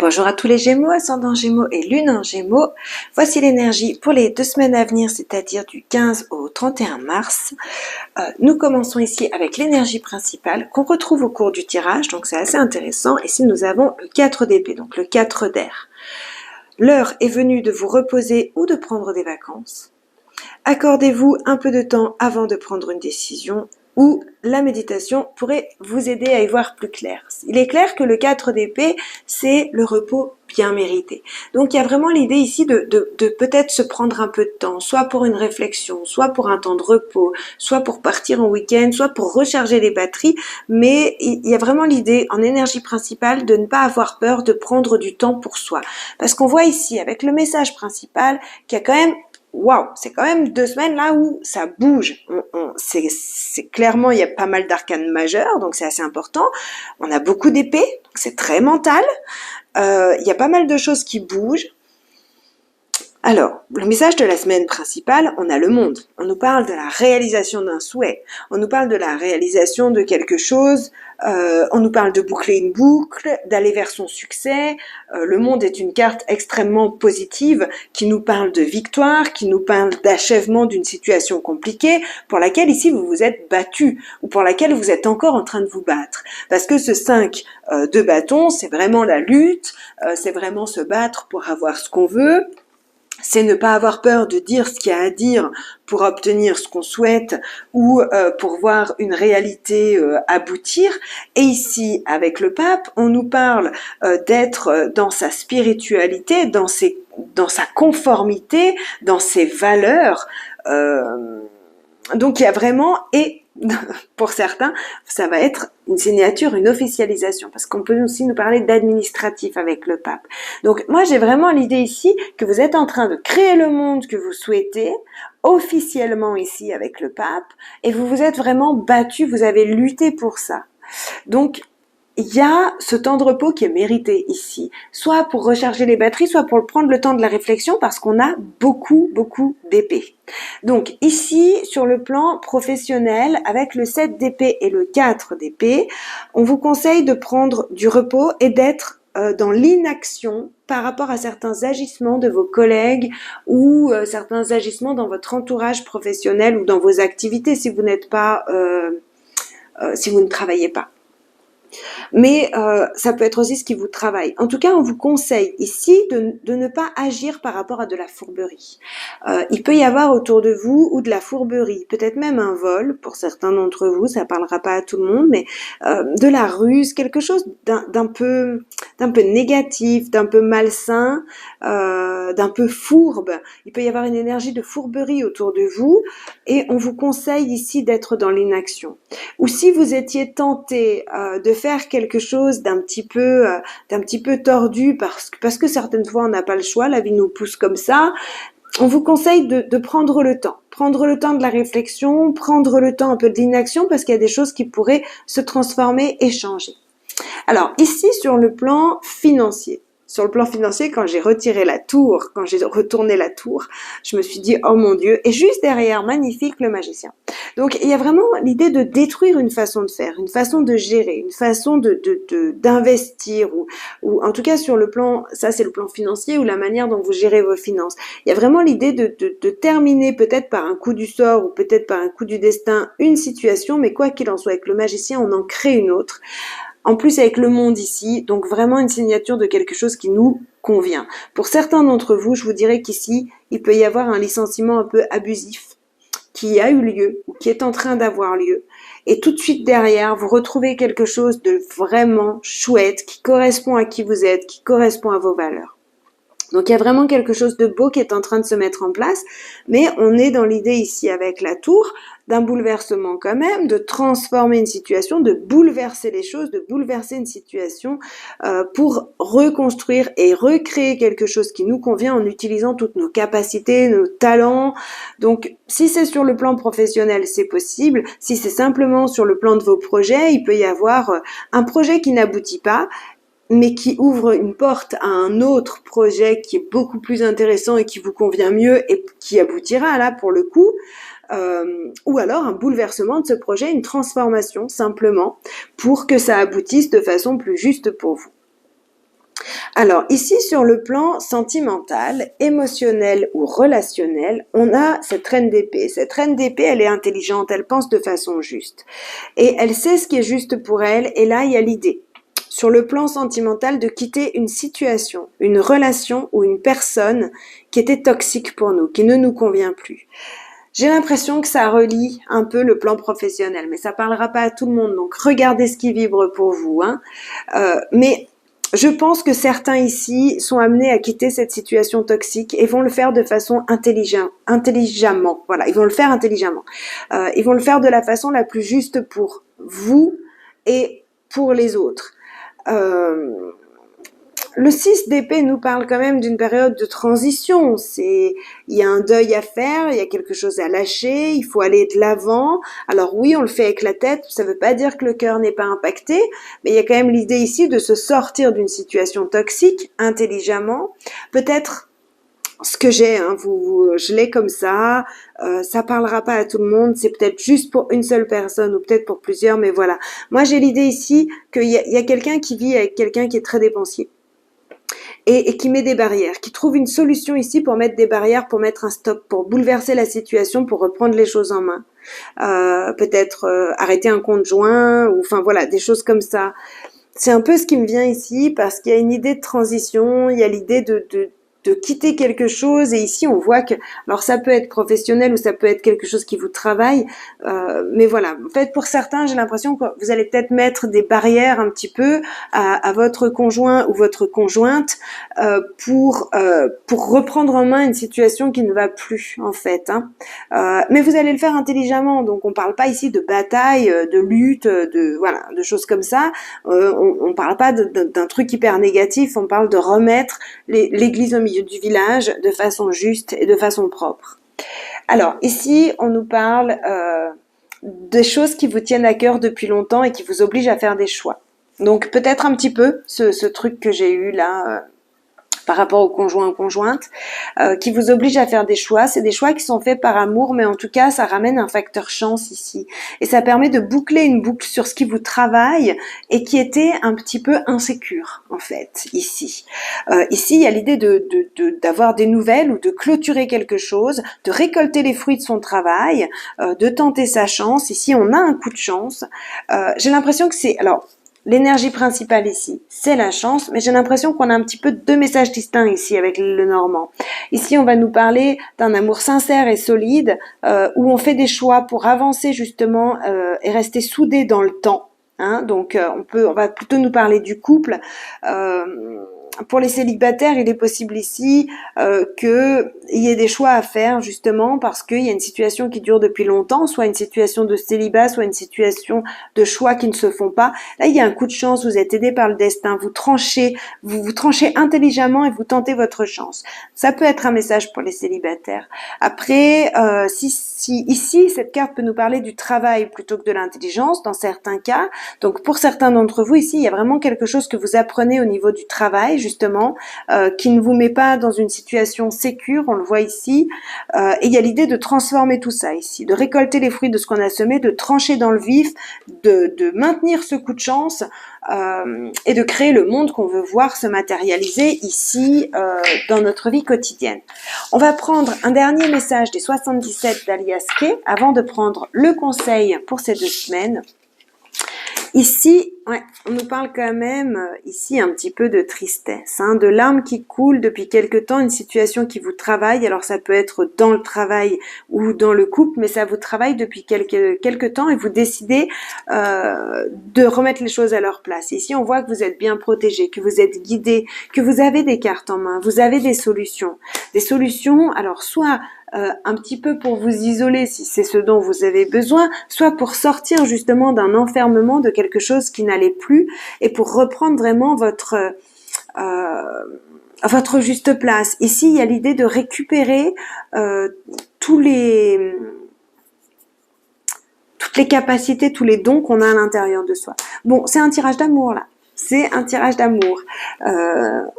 Bonjour à tous les Gémeaux, ascendant Gémeaux et lune en Gémeaux. Voici l'énergie pour les 2 semaines à venir, c'est-à-dire du 15 au 31 mars. Nous commençons ici avec l'énergie principale qu'on retrouve au cours du tirage, donc c'est assez intéressant. Ici, nous avons le 4 d'épée, donc le 4 d'air. L'heure est venue de vous reposer ou de prendre des vacances. Accordez-vous un peu de temps avant de prendre une décision ou la méditation pourrait vous aider à y voir plus clair. Il est clair que le 4 d'épée, c'est le repos bien mérité. Donc il y a vraiment l'idée ici de peut-être se prendre un peu de temps, soit pour une réflexion, soit pour un temps de repos, soit pour partir en week-end, soit pour recharger les batteries, mais il y a vraiment l'idée en énergie principale de ne pas avoir peur de prendre du temps pour soi. Parce qu'on voit ici avec le message principal qu'il y a quand même waouh, c'est quand même 2 semaines là où ça bouge. C'est clairement, il y a pas mal d'arcanes majeures, donc c'est assez important. On a beaucoup d'épées, donc c'est très mental. Il y a pas mal de choses qui bougent. Alors, le message de la semaine principale, on a le monde. On nous parle de la réalisation d'un souhait. On nous parle de la réalisation de quelque chose. On nous parle de boucler une boucle, d'aller vers son succès. Le monde est une carte extrêmement positive qui nous parle de victoire, qui nous parle d'achèvement d'une situation compliquée pour laquelle ici vous vous êtes battu ou pour laquelle vous êtes encore en train de vous battre. Parce que ce 5 de bâton, c'est vraiment la lutte, c'est vraiment se battre pour avoir ce qu'on veut. C'est ne pas avoir peur de dire ce qu'il y a à dire pour obtenir ce qu'on souhaite ou pour voir une réalité aboutir. Et ici, avec le pape, on nous parle d'être dans sa spiritualité, dans sa conformité, dans ses valeurs. Donc il y a vraiment, et pour certains, ça va être une signature, une officialisation, parce qu'on peut aussi nous parler d'administratif avec le pape. Donc moi j'ai vraiment l'idée ici que vous êtes en train de créer le monde que vous souhaitez, officiellement ici avec le pape, et vous vous êtes vraiment battu, vous avez lutté pour ça. Donc il y a ce temps de repos qui est mérité ici, soit pour recharger les batteries, soit pour prendre le temps de la réflexion parce qu'on a beaucoup d'épées. Donc ici, sur le plan professionnel, avec le 7 d'épée et le 4 d'épée, on vous conseille de prendre du repos et d'être dans l'inaction par rapport à certains agissements de vos collègues ou certains agissements dans votre entourage professionnel ou dans vos activités si vous n'êtes pas, si vous ne travaillez pas. Mais ça peut être aussi ce qui vous travaille. En tout cas, on vous conseille ici de ne pas agir par rapport à de la fourberie. Il peut y avoir autour de vous ou de la fourberie, peut-être même un vol pour certains d'entre vous, ça parlera pas à tout le monde, mais de la ruse, quelque chose d'un peu négatif, d'un peu malsain, d'un peu fourbe. Il peut y avoir une énergie de fourberie autour de vous et on vous conseille ici d'être dans l'inaction. Ou si vous étiez tenté de faire quelque chose d'un petit peu tordu parce que certaines fois on n'a pas le choix, la vie nous pousse comme ça. On vous conseille de prendre le temps de la réflexion, prendre le temps un peu de l'inaction parce qu'il y a des choses qui pourraient se transformer et changer. Alors ici sur le plan financier, quand j'ai retiré la tour, quand j'ai retourné la tour, je me suis dit, oh mon Dieu, et juste derrière, magnifique, le magicien. Donc, il y a vraiment l'idée de détruire une façon de faire, une façon de gérer, une façon d'investir, ou en tout cas sur le plan, ça c'est le plan financier, ou la manière dont vous gérez vos finances. Il y a vraiment l'idée de terminer peut-être par un coup du sort, ou peut-être par un coup du destin, une situation, mais quoi qu'il en soit, avec le magicien, on en crée une autre. En plus avec le monde ici, donc vraiment une signature de quelque chose qui nous convient. Pour certains d'entre vous, je vous dirais qu'ici, il peut y avoir un licenciement un peu abusif qui a eu lieu ou qui est en train d'avoir lieu. Et tout de suite derrière, vous retrouvez quelque chose de vraiment chouette qui correspond à qui vous êtes, qui correspond à vos valeurs. Donc il y a vraiment quelque chose de beau qui est en train de se mettre en place, mais on est dans l'idée ici avec la tour d'un bouleversement quand même, de transformer une situation, de bouleverser les choses, de bouleverser une situation pour reconstruire et recréer quelque chose qui nous convient en utilisant toutes nos capacités, nos talents. Donc si c'est sur le plan professionnel, c'est possible. Si c'est simplement sur le plan de vos projets, il peut y avoir un projet qui n'aboutit pas, mais qui ouvre une porte à un autre projet qui est beaucoup plus intéressant et qui vous convient mieux et qui aboutira là pour le coup, ou alors un bouleversement de ce projet, une transformation simplement pour que ça aboutisse de façon plus juste pour vous. Alors ici sur le plan sentimental, émotionnel ou relationnel, on a cette reine d'épée. Cette reine d'épée, elle est intelligente, elle pense de façon juste. Et elle sait ce qui est juste pour elle, et là il y a l'idée, sur le plan sentimental, de quitter une situation, une relation ou une personne qui était toxique pour nous, qui ne nous convient plus. J'ai l'impression que ça relie un peu le plan professionnel, mais ça parlera pas à tout le monde, donc regardez ce qui vibre pour vous. Mais je pense que certains ici sont amenés à quitter cette situation toxique et vont le faire de façon intelligemment. Voilà, ils vont le faire intelligemment. Ils vont le faire de la façon la plus juste pour vous et pour les autres. Le 6 d'épée nous parle quand même d'une période de transition. Il y a un deuil à faire, il y a quelque chose à lâcher, il faut aller de l'avant. Alors oui, on le fait avec la tête, ça veut pas dire que le cœur n'est pas impacté, mais il y a quand même l'idée ici de se sortir d'une situation toxique intelligemment. Peut-être ce que j'ai, je l'ai comme ça parlera pas à tout le monde, c'est peut-être juste pour une seule personne ou peut-être pour plusieurs, mais voilà. Moi j'ai l'idée ici qu'il y a quelqu'un qui vit avec quelqu'un qui est très dépensier. Et qui met des barrières, qui trouve une solution ici pour mettre des barrières, pour mettre un stop, pour bouleverser la situation, pour reprendre les choses en main. Peut-être arrêter un conjoint, ou enfin voilà, des choses comme ça. C'est un peu ce qui me vient ici, parce qu'il y a une idée de transition, il y a l'idée de quitter quelque chose, et ici on voit que, alors ça peut être professionnel ou ça peut être quelque chose qui vous travaille, mais voilà, en fait pour certains j'ai l'impression que vous allez peut-être mettre des barrières un petit peu à votre conjoint ou votre conjointe pour reprendre en main une situation qui ne va plus en fait, mais vous allez le faire intelligemment, donc on parle pas ici de bataille, de lutte, de choses comme ça, on parle pas d'un truc hyper négatif, on parle de remettre l'église au milieu du village de façon juste et de façon propre. Alors ici on nous parle des choses qui vous tiennent à cœur depuis longtemps et qui vous obligent à faire des choix. Donc peut-être un petit peu ce truc que j'ai eu là par rapport au conjoint ou conjointe, qui vous oblige à faire des choix. C'est des choix qui sont faits par amour, mais en tout cas, ça ramène un facteur chance ici. Et ça permet de boucler une boucle sur ce qui vous travaille et qui était un petit peu insécure, en fait, ici. Ici, il y a l'idée d'avoir des nouvelles ou de clôturer quelque chose, de récolter les fruits de son travail, de tenter sa chance. Ici, on a un coup de chance. J'ai l'impression que c'est... Alors, l'énergie principale ici, c'est la chance, mais j'ai l'impression qu'on a un petit peu deux messages distincts ici avec le Normand. Ici, on va nous parler d'un amour sincère et solide, où on fait des choix pour avancer justement et rester soudés dans le temps. Donc, on va plutôt nous parler du couple. Pour les célibataires, il est possible ici qu'il y ait des choix à faire justement parce qu'il y a une situation qui dure depuis longtemps, soit une situation de célibat, soit une situation de choix qui ne se font pas. Là, il y a un coup de chance, vous êtes aidé par le destin, vous tranchez intelligemment et vous tentez votre chance. Ça peut être un message pour les célibataires. Après, si ici, cette carte peut nous parler du travail plutôt que de l'intelligence dans certains cas. Donc, pour certains d'entre vous ici, il y a vraiment quelque chose que vous apprenez au niveau du travail, justement, qui ne vous met pas dans une situation sécure, on le voit ici, et il y a l'idée de transformer tout ça ici, de récolter les fruits de ce qu'on a semé, de trancher dans le vif, de maintenir ce coup de chance, et de créer le monde qu'on veut voir se matérialiser ici dans notre vie quotidienne. On va prendre un dernier message des 77 d'Alias Kay avant de prendre le conseil pour ces 2 semaines. Ici, on nous parle quand même ici un petit peu de tristesse, de larmes qui coulent depuis quelque temps, une situation qui vous travaille. Alors ça peut être dans le travail ou dans le couple, mais ça vous travaille depuis quelque temps et vous décidez de remettre les choses à leur place. Ici, on voit que vous êtes bien protégé, que vous êtes guidé, que vous avez des cartes en main, vous avez des solutions. Des solutions, alors soit un petit peu pour vous isoler si c'est ce dont vous avez besoin, soit pour sortir justement d'un enfermement, de quelque chose qui n'allait plus, et pour reprendre vraiment votre juste place. Ici, il y a l'idée de récupérer toutes les capacités, tous les dons qu'on a à l'intérieur de soi. Bon, c'est un tirage d'amour là. C'est un tirage d'amour.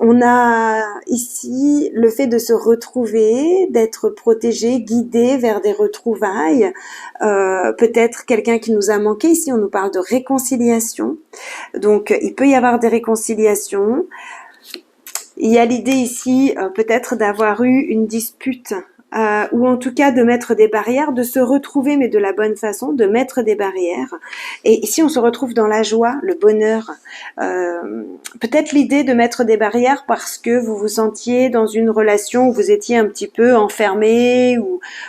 On a ici le fait de se retrouver, d'être protégé, guidé vers des retrouvailles. Peut-être quelqu'un qui nous a manqué. Ici, on nous parle de réconciliation. Donc, il peut y avoir des réconciliations. Il y a l'idée ici peut-être d'avoir eu une dispute ou en tout cas de mettre des barrières, de se retrouver mais de la bonne façon, de mettre des barrières. Et si on se retrouve dans la joie, le bonheur, peut-être l'idée de mettre des barrières parce que vous vous sentiez dans une relation où vous étiez un petit peu enfermé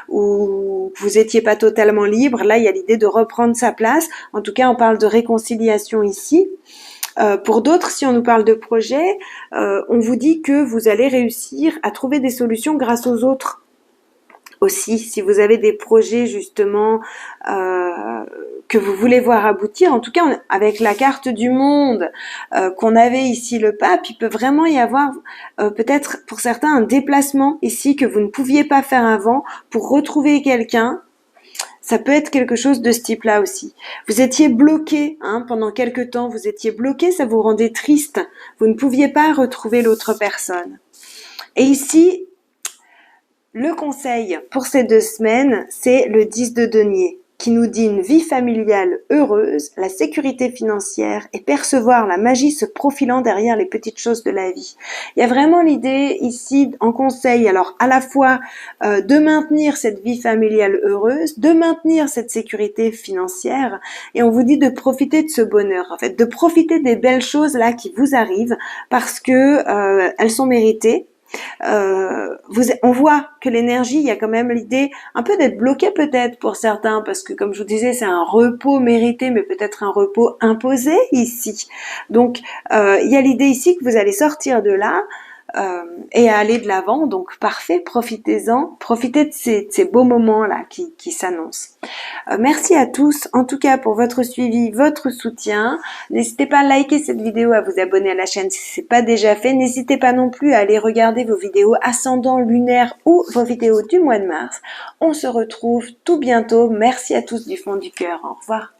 ou vous étiez pas totalement libre. Là, il y a l'idée de reprendre sa place. En tout cas, on parle de réconciliation ici. Pour d'autres, si on nous parle de projet, on vous dit que vous allez réussir à trouver des solutions grâce aux autres. Aussi, si vous avez des projets justement que vous voulez voir aboutir, en tout cas avec la carte du monde qu'on avait ici le pape, il peut vraiment y avoir peut-être pour certains un déplacement ici que vous ne pouviez pas faire avant pour retrouver quelqu'un. Ça peut être quelque chose de ce type-là aussi. Vous étiez bloqué pendant quelque temps, vous étiez bloqué, ça vous rendait triste. Vous ne pouviez pas retrouver l'autre personne. Et ici, le conseil pour ces 2 semaines, c'est le 10 de denier, qui nous dit une vie familiale heureuse, la sécurité financière et percevoir la magie se profilant derrière les petites choses de la vie. Il y a vraiment l'idée ici en conseil, alors à la fois de maintenir cette vie familiale heureuse, de maintenir cette sécurité financière, et on vous dit de profiter de ce bonheur, en fait, de profiter des belles choses là qui vous arrivent parce que elles sont méritées. On voit que l'énergie, il y a quand même l'idée un peu d'être bloqué peut-être pour certains, parce que comme je vous disais, c'est un repos mérité, mais peut-être un repos imposé ici. Donc, il y a l'idée ici que vous allez sortir de là et à aller de l'avant. Donc, parfait, profitez-en, profitez de ces beaux moments-là qui s'annoncent. Merci à tous, en tout cas pour votre suivi, votre soutien. N'hésitez pas à liker cette vidéo, à vous abonner à la chaîne si ce n'est pas déjà fait. N'hésitez pas non plus à aller regarder vos vidéos ascendant lunaire ou vos vidéos du mois de mars. On se retrouve tout bientôt. Merci à tous du fond du cœur. Au revoir.